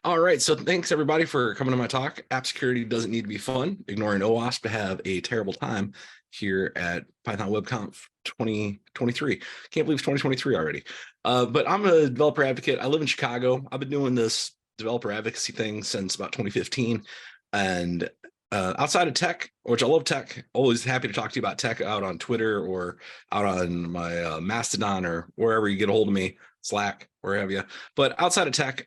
All right, so thanks everybody for coming to my talk. App security doesn't need to be fun. Ignoring OWASP to have a terrible time here at Python WebConf 2023. Can't believe it's 2023 already. But I'm a developer advocate. I live in Chicago. I've been doing this developer advocacy thing since about 2015. And outside of tech, which I love tech, always happy to talk to you about tech out on Twitter or out on my Mastodon or wherever you get a hold of me, Slack, where have you. But outside of tech,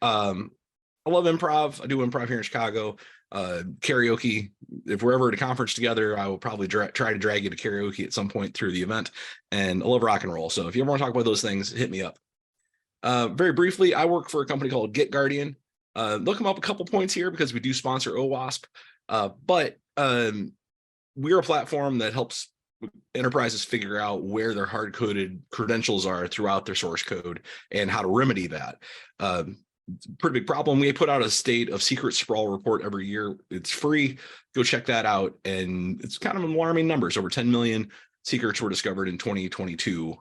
I love improv. I do improv here in Chicago. Karaoke. If we're ever at a conference together, I will probably try to drag you to karaoke at some point through the event. And I love rock and roll. So if you ever want to talk about those things, hit me up. Very briefly, I work for a company called GitGuardian. Look them up a couple points here because we do sponsor OWASP. But we're a platform that helps enterprises figure out where their hard-coded credentials are throughout their source code and how to remedy that. Pretty big problem. We put out a state of secret sprawl report every year. It's free. Go check that out. And it's kind of alarming numbers. Over 10 million secrets were discovered in 2022.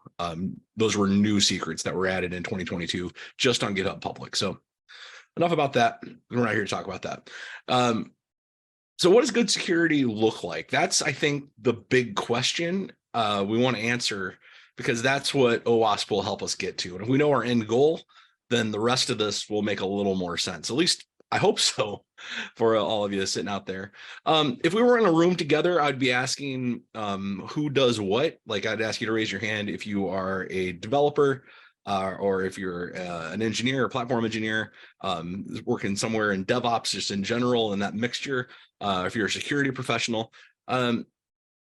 Those were new secrets that were added in 2022 just on GitHub Public. So enough about that. We're not here to talk about that. So what does good security look like? That's, I think, the big question we want to answer, because that's what OWASP will help us get to. And if we know our end goal, then the rest of this will make a little more sense. At least I hope so for all of you sitting out there. If we were in a room together, I'd be asking who does what. Like, I'd ask you to raise your hand if you are a developer or if you're an engineer or platform engineer working somewhere in DevOps, just in general, and that mixture. If you're a security professional. I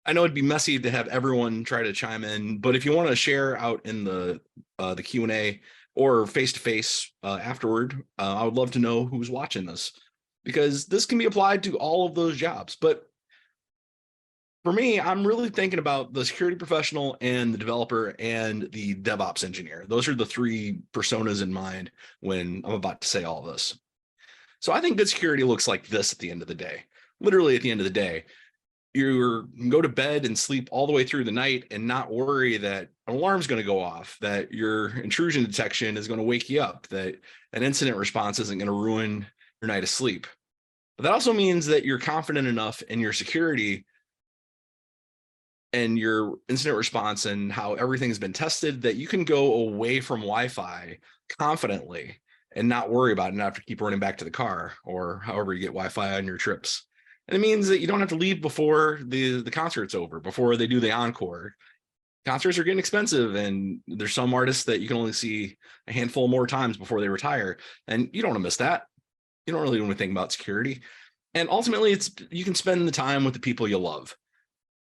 know it'd be messy to have everyone try to chime in, but if you want to share out in the Q&A, or face-to-face afterward, I would love to know who's watching this, because this can be applied to all of those jobs. But for me, I'm really thinking about the security professional and the developer and the DevOps engineer. Those are the three personas in mind when I'm about to say all this. So I think good security looks like this at the end of the day. Literally at the end of the day, you can go to bed and sleep all the way through the night and not worry that an alarm's going to go off, that your intrusion detection is going to wake you up, that an incident response isn't going to ruin your night of sleep. But that also means that you're confident enough in your security and your incident response and how everything's been tested that you can go away from Wi-Fi confidently and not worry about it and not have to keep running back to the car or however you get Wi-Fi on your trips. And it means that you don't have to leave before the concert's over, before they do the encore. Concerts are getting expensive, and there's some artists that you can only see a handful more times before they retire, and you don't want to miss that. You don't really want to think about security. And ultimately, you can spend the time with the people you love.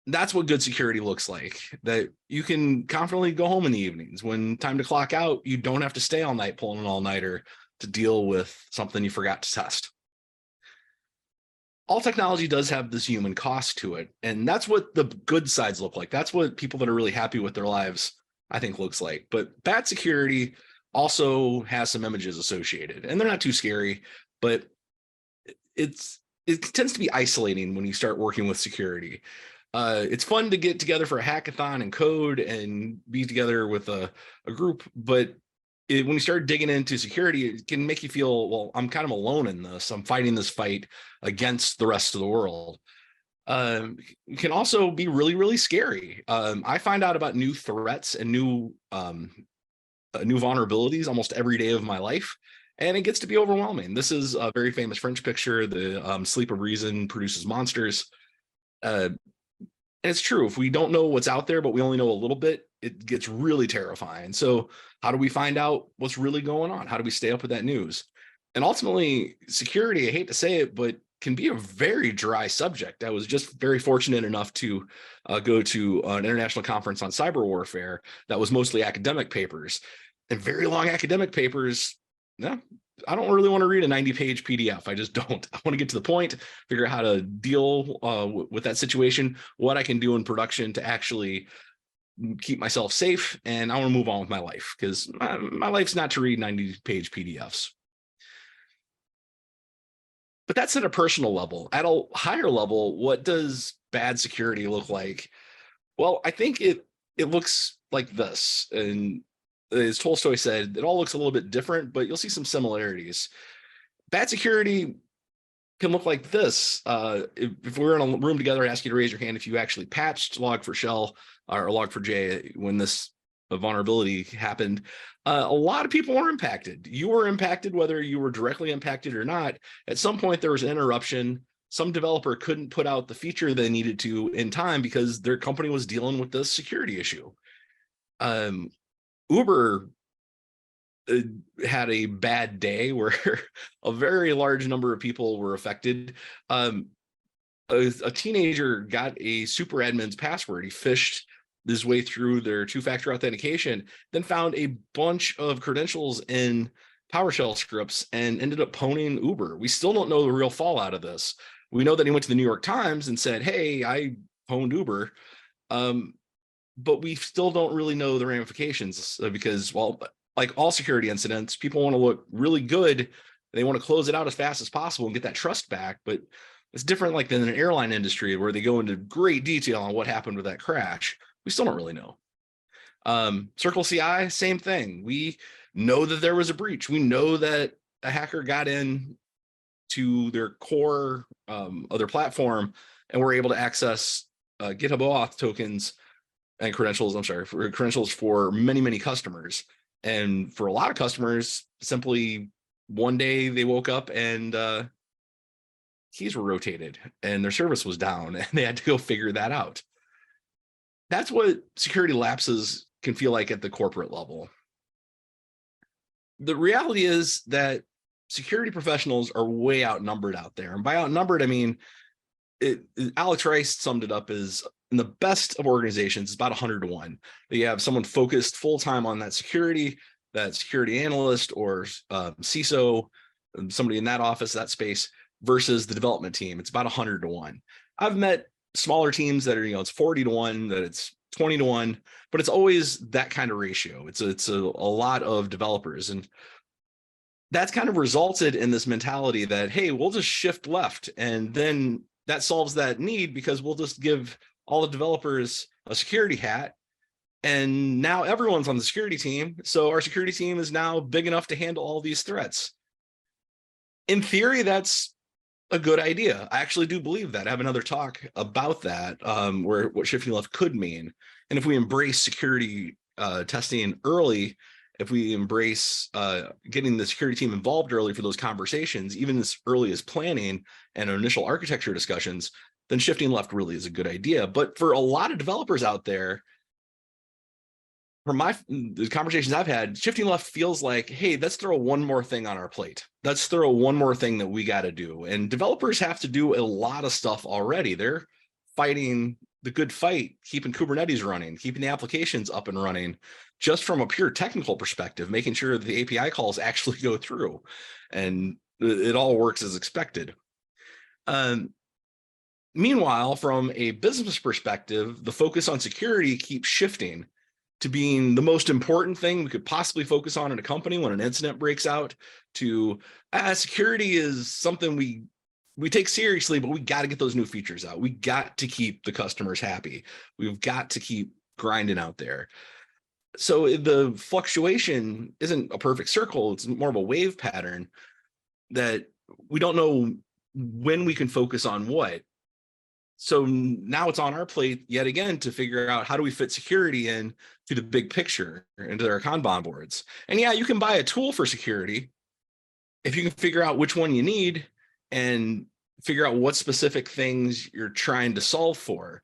That's what good security looks like, that you can confidently go home in the evenings. When time to clock out, you don't have to stay all night pulling an all-nighter to deal with something you forgot to test. All technology does have this human cost to it. And that's what the good sides look like. That's what people that are really happy with their lives, I think, looks like. But bad security also has some images associated, and they're not too scary, but it tends to be isolating when you start working with security. It's fun to get together for a hackathon and code and be together with a group, but when you start digging into security, it can make you feel, well, I'm kind of alone in this. I'm fighting this fight against the rest of the world. It can also be really, really scary. I find out about new threats and new vulnerabilities almost every day of my life, and it gets to be overwhelming. This is a very famous French picture. The sleep of reason produces monsters. And it's true. If we don't know what's out there, but we only know a little bit, it gets really terrifying. So how do we find out what's really going on? How do we stay up with that news? And ultimately, security, I hate to say it, but can be a very dry subject. I was just very fortunate enough to go to an international conference on cyber warfare that was mostly academic papers, and very long academic papers. No, I don't really want to read a 90-page PDF. I just don't. I want to get to the point, figure out how to deal with that situation, what I can do in production to actually keep myself safe, and I want to move on with my life, because my life's not to read 90-page PDFs. But that's at a personal level. At a higher level, what does bad security look like? Well, I think it looks like this. And as Tolstoy said, it all looks a little bit different, but you'll see some similarities. bad security can look like this. If we were in a room together, I'd ask you to raise your hand if you actually patched Log4Shell or Log4j when this vulnerability happened. A lot of people were impacted. You were impacted, whether you were directly impacted or not. At some point, there was an interruption. Some developer couldn't put out the feature they needed to in time because their company was dealing with this security issue. Uber had a bad day where a very large number of people were affected. A teenager got a super admin's password. He phished his way through their two-factor authentication, then found a bunch of credentials in PowerShell scripts and ended up pwning Uber. We still don't know the real fallout of this. We know that he went to the New York Times and said, hey, I pwned Uber. But we still don't really know the ramifications because, well, like all security incidents, people want to look really good. They want to close it out as fast as possible and get that trust back. But it's different like than an airline industry where they go into great detail on what happened with that crash. We still don't really know. Circle CI, same thing. We know that there was a breach. We know that a hacker got in to their core of their platform and were able to access GitHub OAuth tokens and credentials, for credentials for many, many customers. And for a lot of customers, simply one day they woke up and keys were rotated and their service was down and they had to go figure that out. That's what security lapses can feel like at the corporate level. The reality is that security professionals are way outnumbered out there. And by outnumbered, I mean, Alex Rice summed it up as in the best of organizations, it's about 100 to 1. You have someone focused full-time on that security analyst or CISO, somebody in that office, that space, versus the development team. It's about 100 to 1. I've met smaller teams that are, it's 40 to 1, that it's 20 to 1, but it's always that kind of ratio. It's a lot of developers. And that's kind of resulted in this mentality that, hey, we'll just shift left. And then that solves that need because we'll just give all the developers a security hat. And now everyone's on the security team. So our security team is now big enough to handle all these threats. In theory, that's a good idea. I actually do believe that. I have another talk about that, where what shifting left could mean. And if we embrace security testing early, if we embrace getting the security team involved early for those conversations, even as early as planning and initial architecture discussions, then shifting left really is a good idea. But for a lot of developers out there, from the conversations I've had, shifting left feels like, hey, let's throw one more thing on our plate. Let's throw one more thing that we got to do. And developers have to do a lot of stuff already. They're fighting the good fight, keeping Kubernetes running, keeping the applications up and running, just from a pure technical perspective, making sure that the API calls actually go through and it all works as expected. Meanwhile, from a business perspective, the focus on security keeps shifting to being the most important thing we could possibly focus on in a company when an incident breaks out, to security is something we take seriously, but we got to get those new features out. We got to keep the customers happy. We've got to keep grinding out there. So the fluctuation isn't a perfect circle. It's more of a wave pattern that we don't know when we can focus on what. So now it's on our plate yet again to figure out how do we fit security in to the big picture, into their Kanban boards. And yeah, you can buy a tool for security if you can figure out which one you need and figure out what specific things you're trying to solve for.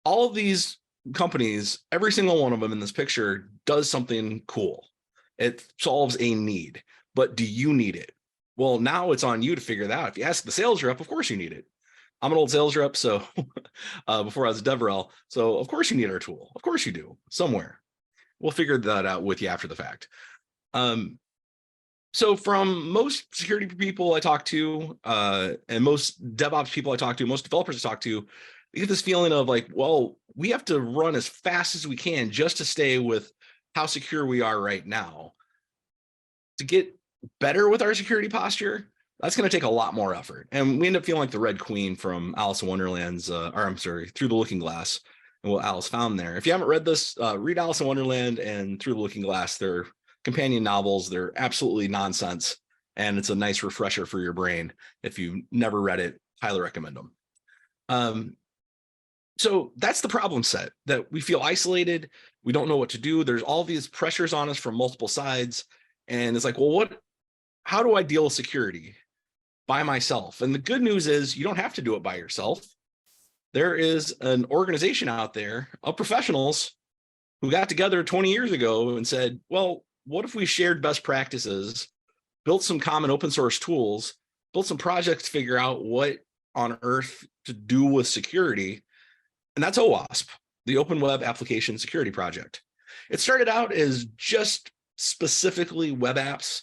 All of these companies, every single one of them in this picture does something cool. It solves a need, but do you need it? Well, now it's on you to figure that out. If you ask the sales rep, of course you need it. I'm an old sales rep, so before I was a DevRel, so of course you need our tool. Of course you do, somewhere. We'll figure that out with you after the fact. So from most security people I talk to, and most DevOps people I talk to, most developers I talk to, you get this feeling of like, well, we have to run as fast as we can just to stay with how secure we are right now. To get better with our security posture, that's going to take a lot more effort. And we end up feeling like the Red Queen from Alice in Wonderland's, Through the Looking Glass, and what Alice found there. If you haven't read this, read Alice in Wonderland and Through the Looking Glass. They're companion novels. They're absolutely nonsense. and it's a nice refresher for your brain. If you've never read it, highly recommend them. So that's the problem set, that we feel isolated. We don't know what to do. There's all these pressures on us from multiple sides. And it's like, well, how do I deal with security by myself? And the good news is you don't have to do it by yourself. There is an organization out there of professionals who got together 20 years ago and said, well, what if we shared best practices, built some common open source tools, built some projects to figure out what on earth to do with security? And that's OWASP, the Open Web Application Security Project. It started out as just specifically web apps,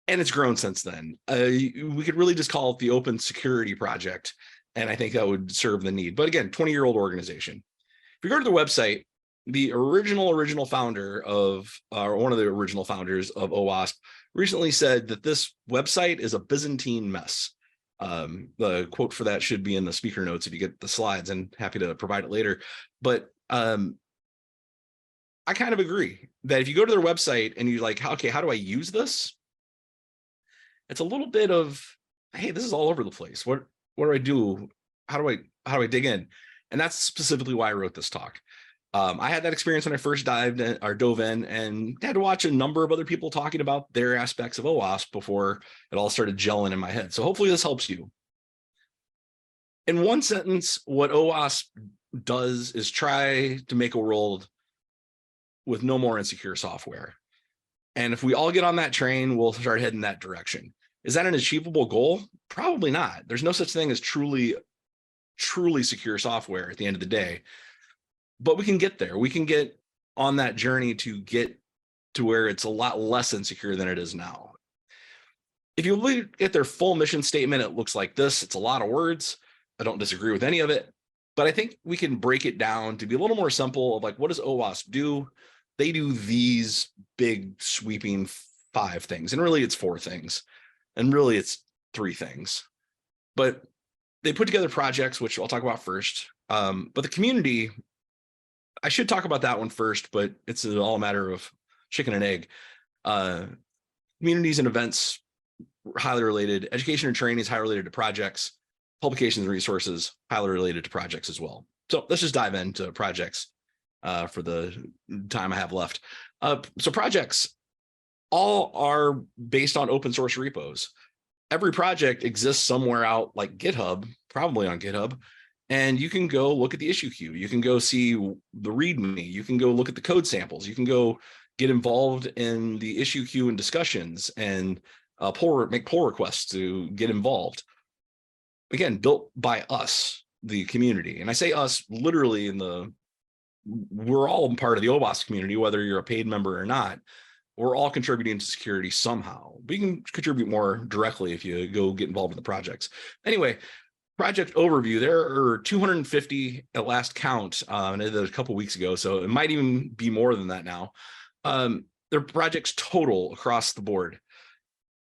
and it's grown since then. We could really just call it the Open Security Project, and I think that would serve the need. But again, 20-year-old organization. If you go to the website, the original founder of, or one of the original founders of OWASP recently said that this website is a Byzantine mess. The quote for that should be in the speaker notes if you get the slides, and happy to provide it later. But I kind of agree that if you go to their website and you're like, okay, how do I use this? It's a little bit of, hey, this is all over the place. What do I do? How do I dig in? And that's specifically why I wrote this talk. I had that experience when I first dove in and had to watch a number of other people talking about their aspects of OWASP before it all started gelling in my head. So hopefully this helps you. In one sentence, what OWASP does is try to make a world with no more insecure software. And if we all get on that train, we'll start heading that direction. Is that an achievable goal? Probably not. There's no such thing as truly secure software at the end of the day. But we can get there. We can get on that journey to get to where it's a lot less insecure than it is now. If you look at their full mission statement, it looks like this. It's a lot of words. I don't disagree with any of it, but I think we can break it down to be a little more simple of like, what does OWASP do? They do these big sweeping 5 things, and really it's 4 things, and really it's 3 things. But they put together projects, which I'll talk about first. But the community, I should talk about that one first, but it's all a matter of chicken and egg. Communities and events, highly related. Education and training is highly related to projects. Publications and resources, highly related to projects as well. So let's just dive into projects for the time I have left. So projects all are based on open source repos. Every project exists somewhere out like GitHub, probably on GitHub. And you can go look at the issue queue. You can go see the README. You can go look at the code samples. You can go get involved in the issue queue and discussions and make pull requests to get involved. Again, built by us, the community. And I say us literally we're all part of the OWASP community, whether you're a paid member or not. We're all contributing to security somehow. We can contribute more directly if you go get involved in the projects. Anyway, project overview, there are 250 at last count, and it was a couple weeks ago, so it might even be more than that now. There are projects total across the board.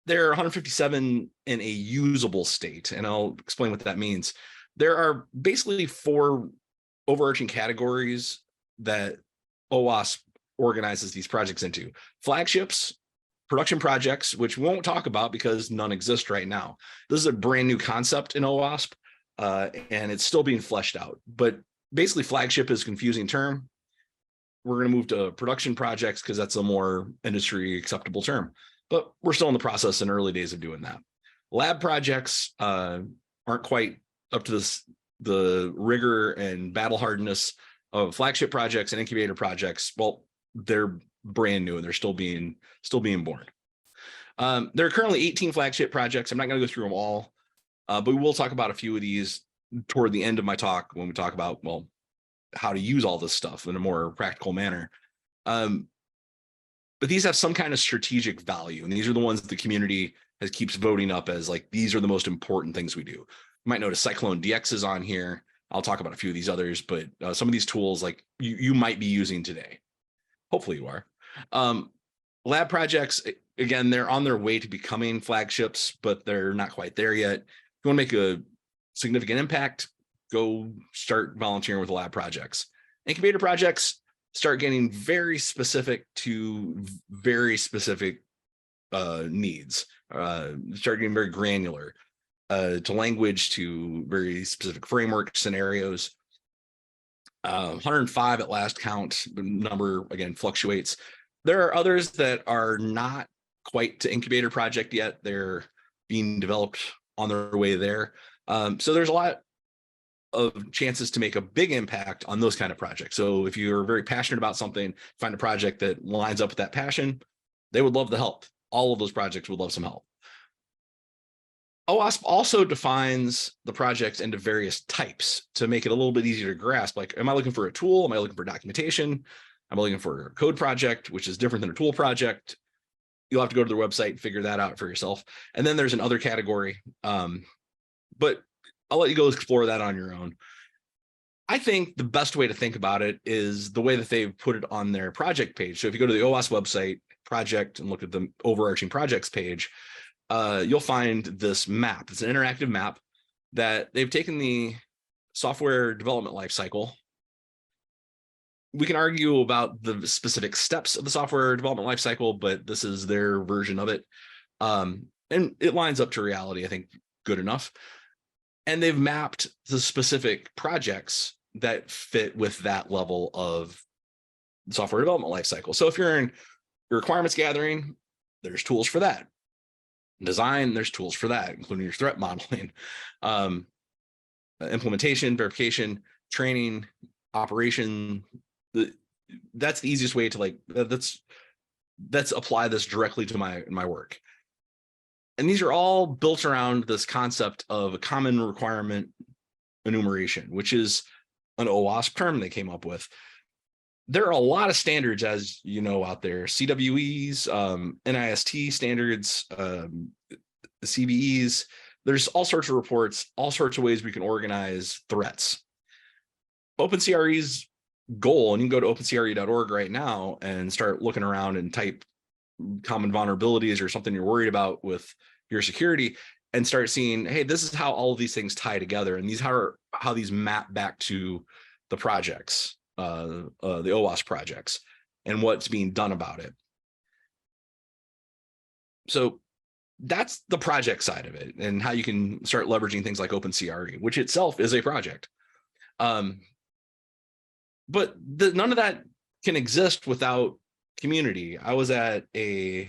There are 157 in a usable state, and I'll explain what that means. There are basically 4 overarching categories that OWASP organizes these projects into. Flagships, production projects, which we won't talk about because none exist right now. This is a brand new concept in OWASP, and it's still being fleshed out. But basically, flagship is a confusing term. We're going to move to production projects because that's a more industry acceptable term. But we're still in the process and early days of doing that. Lab projects aren't quite up to the rigor and battle hardness of flagship projects and incubator projects. Well, they're brand new and they're still being born. There are currently 18 flagship projects. I'm not going to go through them all, but we will talk about a few of these toward the end of my talk when we talk about, well, how to use all this stuff in a more practical manner. But these have some kind of strategic value, and these are the ones that the community keeps voting up as like, these are the most important things we do. You might notice Cyclone DX is on here. I'll talk about a few of these others, but some of these tools like you might be using today. Hopefully you are. Lab projects, again, they're on their way to becoming flagships, but they're not quite there yet. If you want to make a significant impact, go start volunteering with lab projects. Incubator projects start getting very specific to very specific needs, start getting very granular, to language, to very specific framework scenarios. 105 at last count. The number again fluctuates. There are others that are not quite to Incubator project yet. They're being developed on their way there. So there's a lot of chances to make a big impact on those kind of projects. So if you're very passionate about something, find a project that lines up with that passion, they would love the help. All of those projects would love some help. OWASP also defines the projects into various types to make it a little bit easier to grasp. Like, am I looking for a tool? Am I looking for documentation? Am I looking for a code project, which is different than a tool project? You'll have to go to their website and figure that out for yourself. And then there's another category, but I'll let you go explore that on your own. I think the best way to think about it is the way that they've put it on their project page. So if you go to the OWASP website project and look at the overarching projects page, you'll find this map. It's an interactive map that they've taken the software development lifecycle. We can argue about the specific steps of the software development lifecycle, but this is their version of it. And it lines up to reality, I think, good enough. And they've mapped the specific projects that fit with that level of software development lifecycle. So if you're in requirements gathering, there's tools for that. Design, there's tools for that, including your threat modeling, implementation, verification, training, operation. That's the easiest way to let's apply this directly to my work. And these are all built around this concept of a common requirement enumeration, which is an OWASP term they came up with. There are a lot of standards, as you know, out there, CWEs, NIST standards, CVEs. There's all sorts of reports, all sorts of ways we can organize threats. OpenCRE's goal, and you can go to opencre.org right now and start looking around and type common vulnerabilities or something you're worried about with your security and start seeing, hey, this is how all of these things tie together. And these are how these map back to the projects, the OWASP projects, and what's being done about it. So that's the project side of it and how you can start leveraging things like OpenCRE, which itself is a project. But none of that can exist without community. I was at a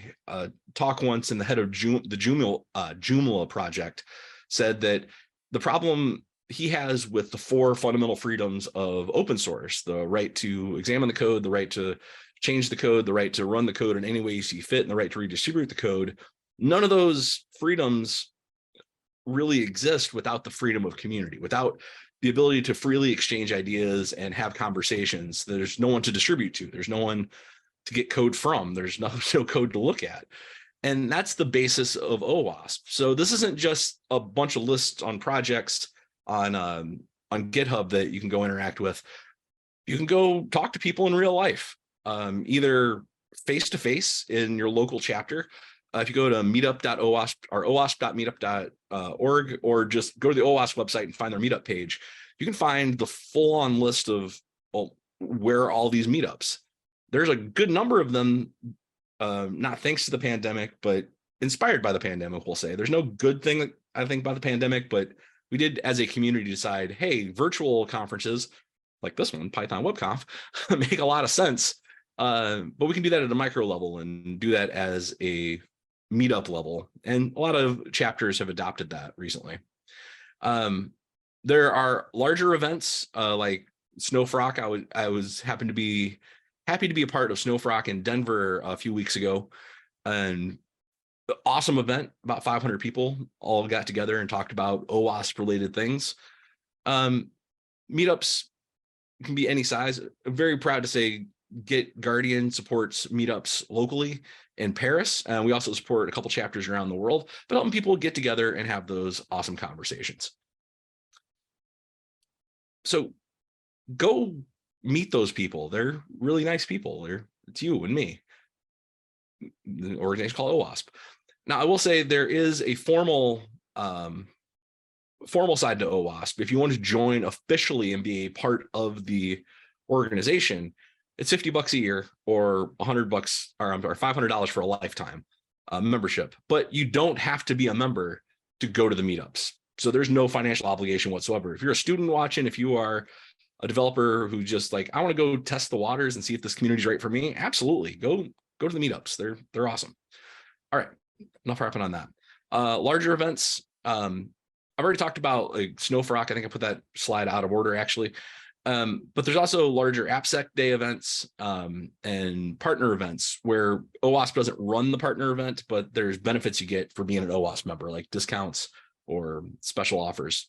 talk once, and the head of the Joomla project said that the problem he has with the 4 fundamental freedoms of open source, the right to examine the code, the right to change the code, the right to run the code in any way you see fit, and the right to redistribute the code, none of those freedoms really exist without the freedom of community, without the ability to freely exchange ideas and have conversations. There's no one to distribute to. There's no one to get code from. There's no code to look at. And that's the basis of OWASP. So this isn't just a bunch of lists on projects on GitHub that you can go interact with. You can go talk to people in real life, either face-to-face in your local chapter. If you go to meetup.owasp or owasp.meetup.org, or just go to the OWASP website and find their meetup page, you can find the full-on list of where are all these meetups. There's a good number of them, not thanks to the pandemic, but inspired by the pandemic, we'll say. There's no good thing, I think, about the pandemic, but we did, as a community, decide, hey, virtual conferences like this one, Python WebConf, make a lot of sense. But we can do that at a micro level and do that as a meetup level. And a lot of chapters have adopted that recently. There are larger events like Snowfrock. I was happy to be a part of Snowfrock in Denver a few weeks ago, and awesome event. About 500 people all got together and talked about OWASP related things. Meetups can be any size. I'm very proud to say GitGuardian supports meetups locally in Paris, and we also support a couple chapters around the world, but helping people get together and have those awesome conversations. So go meet those people. They're really nice people. It's you and me. The organization called OWASP. Now, I will say there is a formal side to OWASP. If you want to join officially and be a part of the organization, it's $50 a year or $100 or $500 for a lifetime. membership, but you don't have to be a member to go to the meetups. So there's no financial obligation whatsoever. If you're a student watching, if you are a developer who just like, I want to go test the waters and see if this community is right for me, absolutely go to the meetups. They're awesome. All right, enough rapping on that. Larger events. I've already talked about like Snowfrock. I think I put that slide out of order actually. But there's also larger AppSec Day events and partner events where OWASP doesn't run the partner event, but there's benefits you get for being an OWASP member, like discounts or special offers.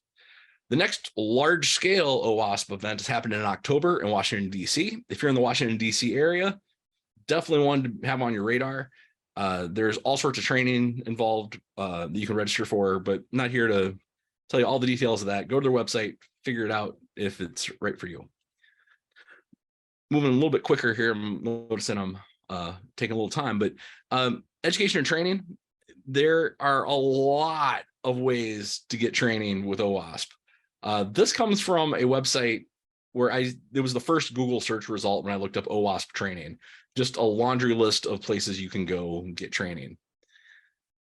The next large scale OWASP event is happening in October in Washington, D.C. If you're in the Washington, D.C. area, definitely one to have on your radar. There's all sorts of training involved that you can register for, but I'm not here to tell you all the details of that. Go to their website, figure it out if it's right for you. Moving a little bit quicker here, I'm noticing I'm taking a little time, but education and training, there are a lot of ways to get training with OWASP. This comes from a website where it was the first Google search result when I looked up OWASP training, just a laundry list of places you can go and get training.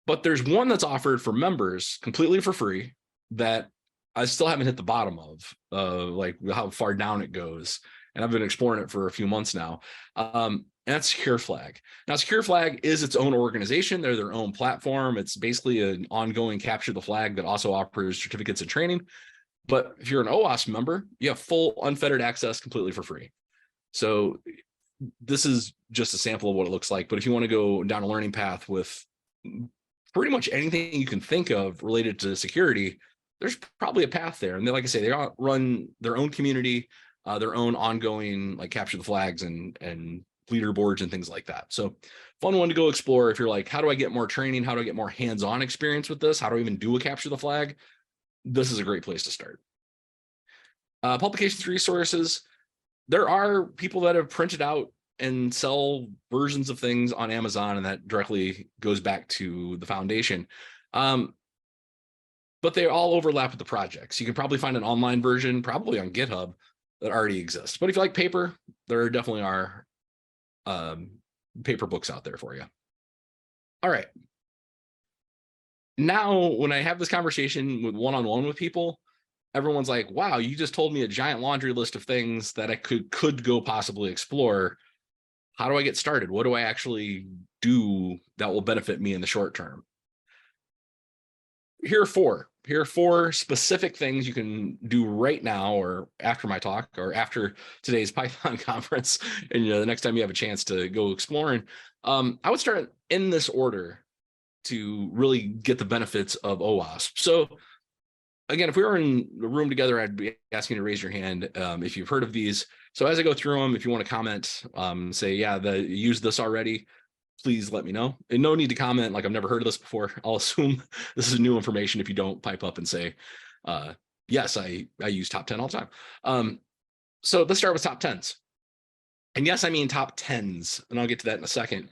But there's one that's offered for members completely for free that I still haven't hit the bottom of, like how far down it goes. And I've been exploring it for a few months now. And that's Secure Flag. Now, Secure Flag is its own organization. They're their own platform. It's basically an ongoing capture the flag that also offers certificates and training. But if you're an OWASP member, you have full unfettered access completely for free. So this is just a sample of what it looks like. But if you want to go down a learning path with pretty much anything you can think of related to security, there's probably a path there. And like I say, they run their own community, their own ongoing like capture the flags and leaderboards and things like that. So fun one to go explore if you're like, how do I get more training? How do I get more hands-on experience with this? How do I even do a capture the flag? This is a great place to start. Publications resources. There are people that have printed out and sell versions of things on Amazon, and that directly goes back to the foundation. But they all overlap with the projects. You can probably find an online version, probably on GitHub, that already exists. But if you like paper, there definitely are paper books out there for you. All right. Now, when I have this conversation with one-on-one with people, everyone's like, wow, you just told me a giant laundry list of things that I could go possibly explore. How do I get started? What do I actually do that will benefit me in the short term? Here are four specific things you can do right now or after my talk or after today's Python conference. And the next time you have a chance to go exploring, I would start in this order to really get the benefits of OWASP. So again, if we were in the room together, I'd be asking you to raise your hand if you've heard of these. So as I go through them, if you want to comment, say, yeah, use this already, please let me know. And no need to comment like I've never heard of this before. I'll assume this is new information if you don't pipe up and say, yes, I use top 10 all the time. So let's start with top 10s. And yes, I mean top 10s, and I'll get to that in a second.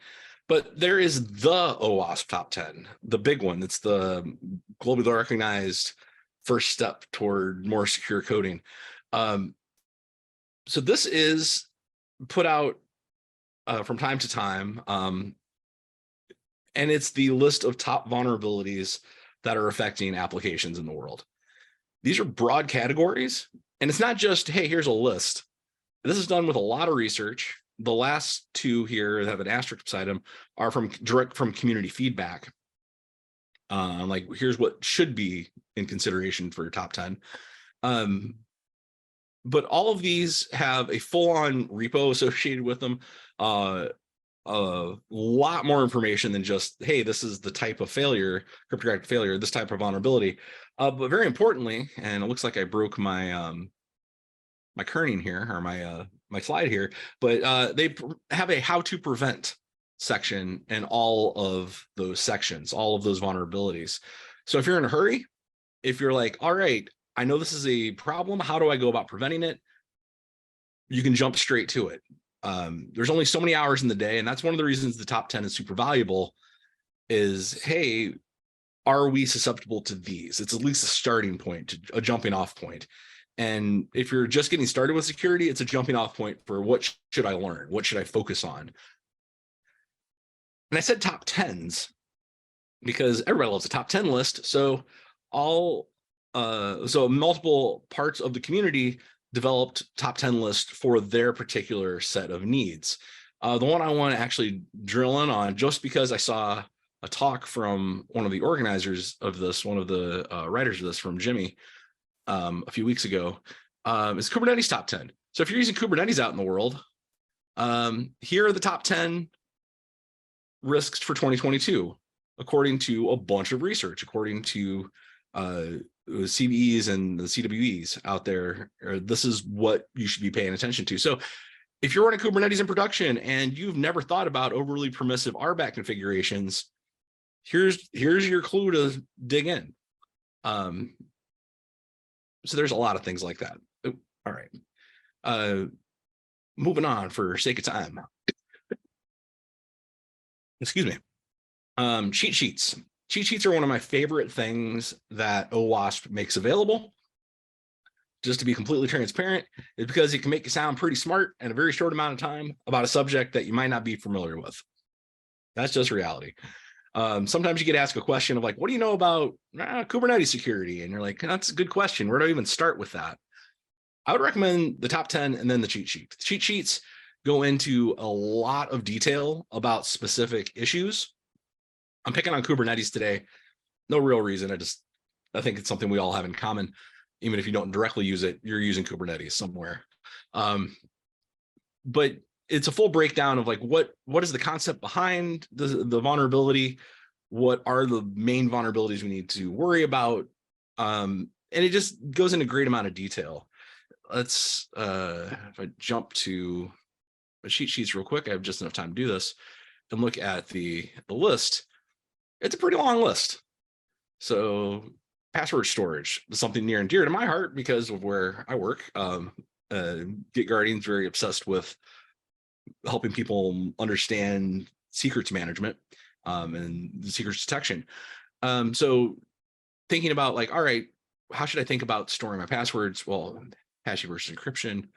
But there is the OWASP top 10, the big one. It's the globally recognized first step toward more secure coding. So this is put out from time to time, and it's the list of top vulnerabilities that are affecting applications in the world. These are broad categories, and it's not just, hey, here's a list. This is done with a lot of research. The last two here that have an asterisk beside them are direct from community feedback. Like, here's what should be in consideration for your top 10. But all of these have a full-on repo associated with them. A lot more information than just, hey, this is the type of failure, cryptographic failure, this type of vulnerability. But very importantly, and it looks like I broke my my kerning here, or my slide here, but they have a how to prevent section in all of those sections, all of those vulnerabilities. So if you're in a hurry, if you're like, all right, I know this is a problem, how do I go about preventing it? You can jump straight to it. There's only so many hours in the day, and that's one of the reasons the top 10 is super valuable is, hey, are we susceptible to these? It's at least a starting point, a jumping off point. And if you're just getting started with security, it's a jumping off point for what should I learn? What should I focus on? And I said top 10s because everybody loves a top 10 list. So so multiple parts of the community developed top 10 lists for their particular set of needs. The one I want to actually drill in on, just because I saw a talk from one of the organizers of this, one of the writers of this, from Jimmy, a few weeks ago, is Kubernetes top 10. So if you're using Kubernetes out in the world, here are the top 10 risks for 2022, according to a bunch of research, according to CVEs and the CWEs out there. This is what you should be paying attention to. So if you're running Kubernetes in production and you've never thought about overly permissive RBAC configurations, here's your clue to dig in. So there's a lot of things like that. All right. Moving on for sake of time. Excuse me. Cheat sheets. Cheat sheets are one of my favorite things that OWASP makes available. Just to be completely transparent, is because it can make you sound pretty smart in a very short amount of time about a subject that you might not be familiar with. That's just reality. Sometimes you get asked a question of like, what do you know about Kubernetes security? And you're like, that's a good question. Where do I even start with that? I would recommend the top 10 and then the cheat sheet. The cheat sheets go into a lot of detail about specific issues. I'm picking on Kubernetes today. No real reason. I think it's something we all have in common. Even if you don't directly use it, you're using Kubernetes somewhere. But it's a full breakdown of like, what is the concept behind the vulnerability? What are the main vulnerabilities we need to worry about? And it just goes into a great amount of detail. Let's, if I jump to my cheat sheets real quick, I have just enough time to do this, and look at the list. It's a pretty long list. So password storage is something near and dear to my heart because of where I work. GitGuardian is very obsessed with helping people understand secrets management and secrets detection. So thinking about like, all right, how should I think about storing my passwords? Well, hashing versus encryption,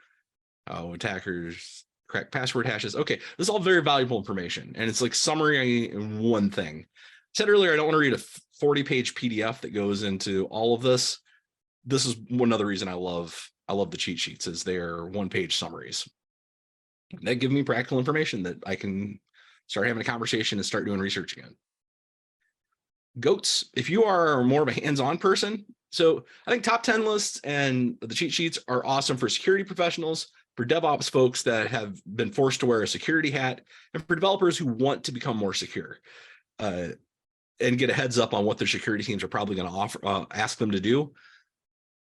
how attackers crack password hashes. Okay, this is all very valuable information, and it's like summary in one thing. I said earlier, I don't want to read a 40-page PDF that goes into all of this. This is another reason I love the cheat sheets, is they're one-page summaries that give me practical information that I can start having a conversation and start doing research again. Goats, if you are more of a hands-on person, so I think top 10 lists and the cheat sheets are awesome for security professionals, for DevOps folks that have been forced to wear a security hat, and for developers who want to become more secure and get a heads up on what their security teams are probably going to ask them to do.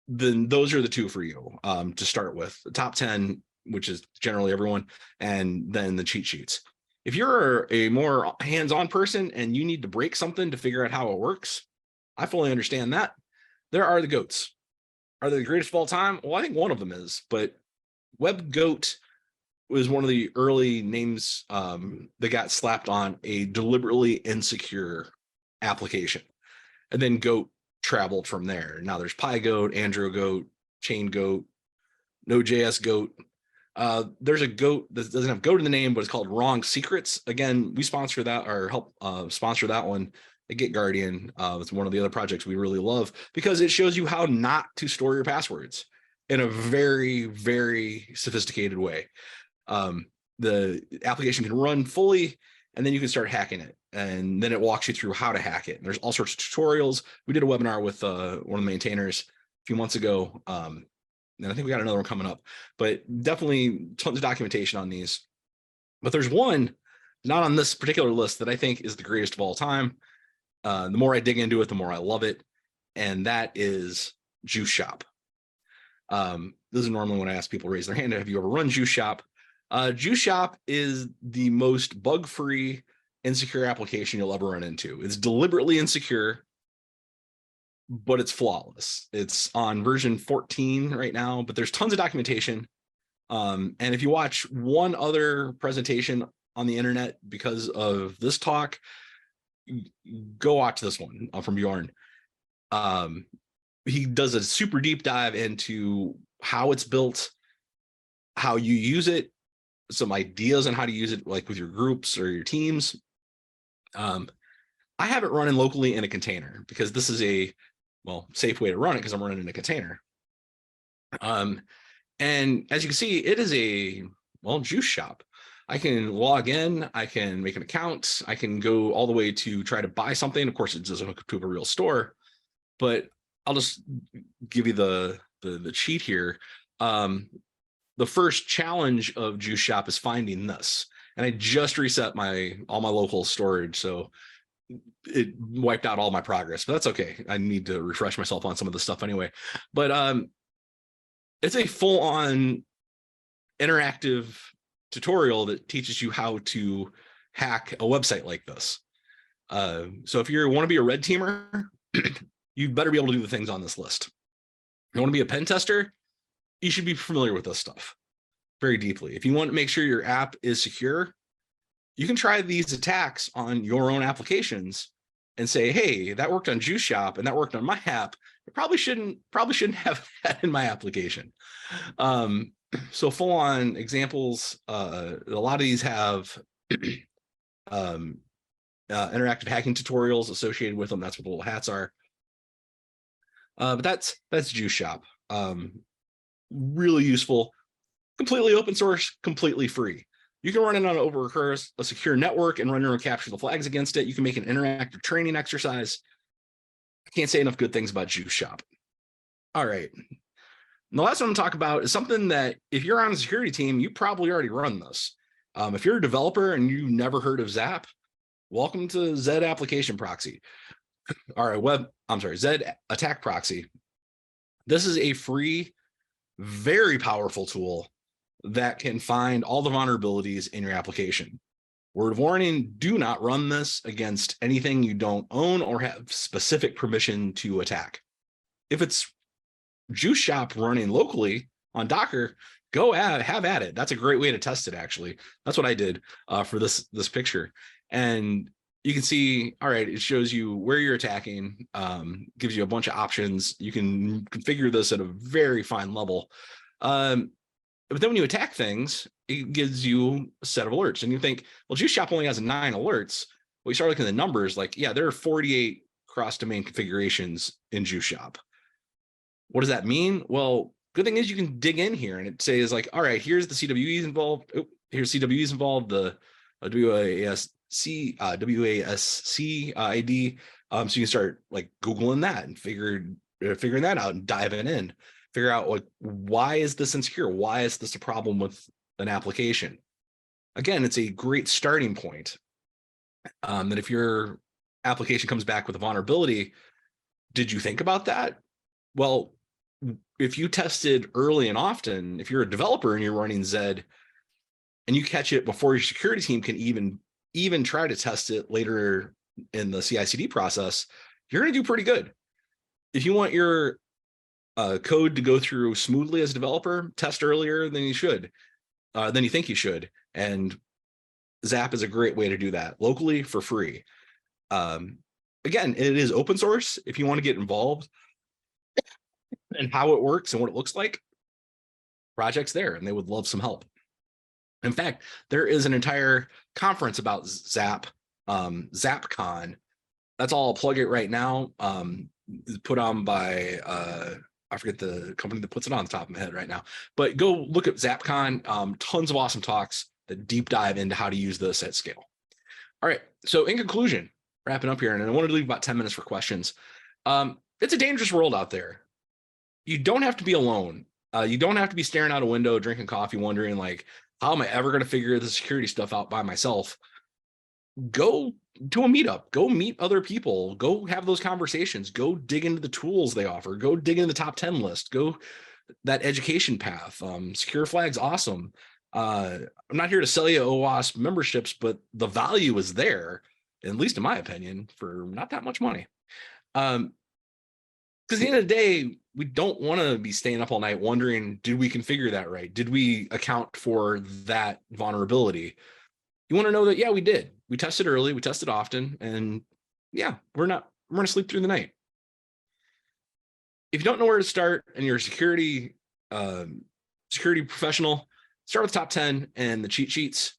Then those are the two for you to start with. The top 10, which is generally everyone, and then the cheat sheets. If you're a more hands-on person and you need to break something to figure out how it works, I fully understand that. There are the goats. Are they the greatest of all time? Well, I think one of them is, but WebGoat was one of the early names that got slapped on a deliberately insecure application. And then Goat traveled from there. Now there's PyGoat, AndroGoat, ChainGoat, Node.js Goat. There's a goat that doesn't have goat in the name, but it's called Wrong Secrets. Again, we sponsor that, or help sponsor that one at GitGuardian. It's one of the other projects we really love because it shows you how not to store your passwords in a very, very sophisticated way. The application can run fully, and then you can start hacking it. And then it walks you through how to hack it. And there's all sorts of tutorials. We did a webinar with one of the maintainers a few months ago. And I think we got another one coming up, but definitely tons of documentation on these. But there's one not on this particular list that I think is the greatest of all time. The more I dig into it, the more I love it. And that is Juice Shop. This is normally when I ask people to raise their hand, have you ever run Juice Shop? Juice Shop is the most bug-free, insecure application you'll ever run into. It's deliberately insecure, but it's flawless. It's on version 14 right now, but there's tons of documentation. And if you watch one other presentation on the internet because of this talk, go watch this one from Bjorn. He does a super deep dive into how it's built, how you use it, some ideas on how to use it, like with your groups or your teams. I have it running locally in a container because this is a, well, safe way to run it because I'm running in a container. And as you can see, it is a, well, juice shop. I can log in, I can make an account, I can go all the way to try to buy something. Of course, it doesn't hook up to a real store, but I'll just give you the cheat here. The first challenge of Juice Shop is finding this. And I just reset all my local storage, so it wiped out all my progress, but that's okay. I need to refresh myself on some of the stuff anyway. But it's a full-on interactive tutorial that teaches you how to hack a website like this. So if you want to be a red teamer, you better be able to do the things on this list. If you want to be a pen tester, you should be familiar with this stuff very deeply. If you want to make sure your app is secure, you can try these attacks on your own applications and say, hey, that worked on Juice Shop and that worked on my app. I probably shouldn't have that in my application. So full on examples, a lot of these have interactive hacking tutorials associated with them. That's what the little hats are. But that's Juice Shop. Really useful, completely open source, completely free. You can run it on over a secure network and run your own capture the flags against it. You can make an interactive training exercise. I can't say enough good things about Juice Shop. All right. And the last one I'm talking about is something that if you're on a security team, you probably already run this. If you're a developer and you've never heard of Zap, welcome to Zed Application Proxy. All right, Zed Attack Proxy. This is a free, very powerful tool that can find all the vulnerabilities in your application. Word of warning, do not run this against anything you don't own or have specific permission to attack. If it's Juice Shop running locally on Docker, have at it. That's a great way to test it, actually. That's what I did for this picture. And you can see, all right, it shows you where you're attacking, gives you a bunch of options. You can configure this at a very fine level. But then when you attack things, it gives you a set of alerts. And you think, well, Juice Shop only has 9 alerts. Well, you start looking at the numbers, like, yeah, there are 48 cross-domain configurations in Juice Shop. What does that mean? Well, good thing is you can dig in here and it says like, all right, here's the CWEs involved. Oh, here's CWEs involved, the WASC ID. So you can start like Googling that and figuring that out and diving in. Figure out like, why is this insecure? Why is this a problem with an application? Again, it's a great starting point. That if your application comes back with a vulnerability, did you think about that? Well, if you tested early and often, if you're a developer and you're running Zed and you catch it before your security team can even try to test it later in the CI/CD process, you're going to do pretty good. If you want your code to go through smoothly as a developer, test earlier than you should, than you think you should. And Zap is a great way to do that locally for free. Again, it is open source. If you want to get involved and how it works and what it looks like, projects there, and they would love some help. In fact, there is an entire conference about Zap, ZapCon. That's all I'll plug it right now. Put on by I forget the company that puts it on the top of my head right now, but go look at ZapCon. Tons of awesome talks that deep dive into how to use this at scale. All right, so in conclusion, wrapping up here, and I wanted to leave about 10 minutes for questions. It's a dangerous world out there. You don't have to be alone. You don't have to be staring out a window, drinking coffee, wondering like, how am I ever going to figure the security stuff out by myself? Go to a meetup, go meet other people, go have those conversations, go dig into the tools they offer, go dig into the top 10 list, go that education path. Secure Flag's awesome. I'm not here to sell you OWASP memberships, but the value is there, at least in my opinion, for not that much money. Because at the end of the day, we don't want to be staying up all night wondering, did we configure that right? Did we account for that vulnerability? You want to know that, yeah, we did. We tested early, we tested often, and yeah, we're going to sleep through the night. If you don't know where to start and you're a security professional, start with the top 10 and the cheat sheets.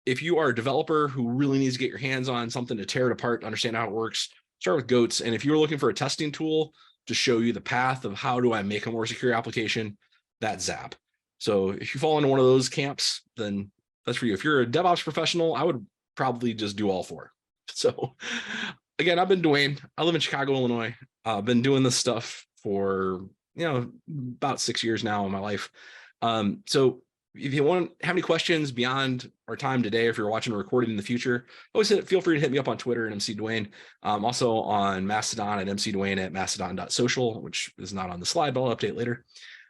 if you are a developer who really needs to get your hands on something to tear it apart, understand how it works, start with goats. And if you're looking for a testing tool to show you the path of how do I make a more secure application, that's Zap. So if you fall into one of those camps, then that's for you. If you're a DevOps professional, I would probably just do all four. So again, I've been Dwayne. I live in Chicago, Illinois. I've been doing this stuff for, about 6 years now in my life. So if you have any questions beyond our time today, if you're watching a recording in the future, always feel free to hit me up on Twitter at MC Dwayne. Also on Mastodon at MC Dwayne at mastodon.social, which is not on the slide, but I'll update later.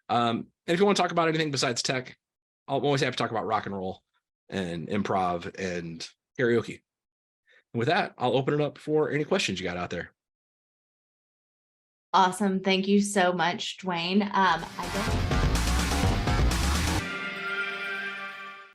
And if you want to talk about anything besides tech, I'll always have to talk about rock and roll and improv and karaoke. And with that, I'll open it up for any questions you got out there. Awesome. Thank you so much, Dwayne. I don't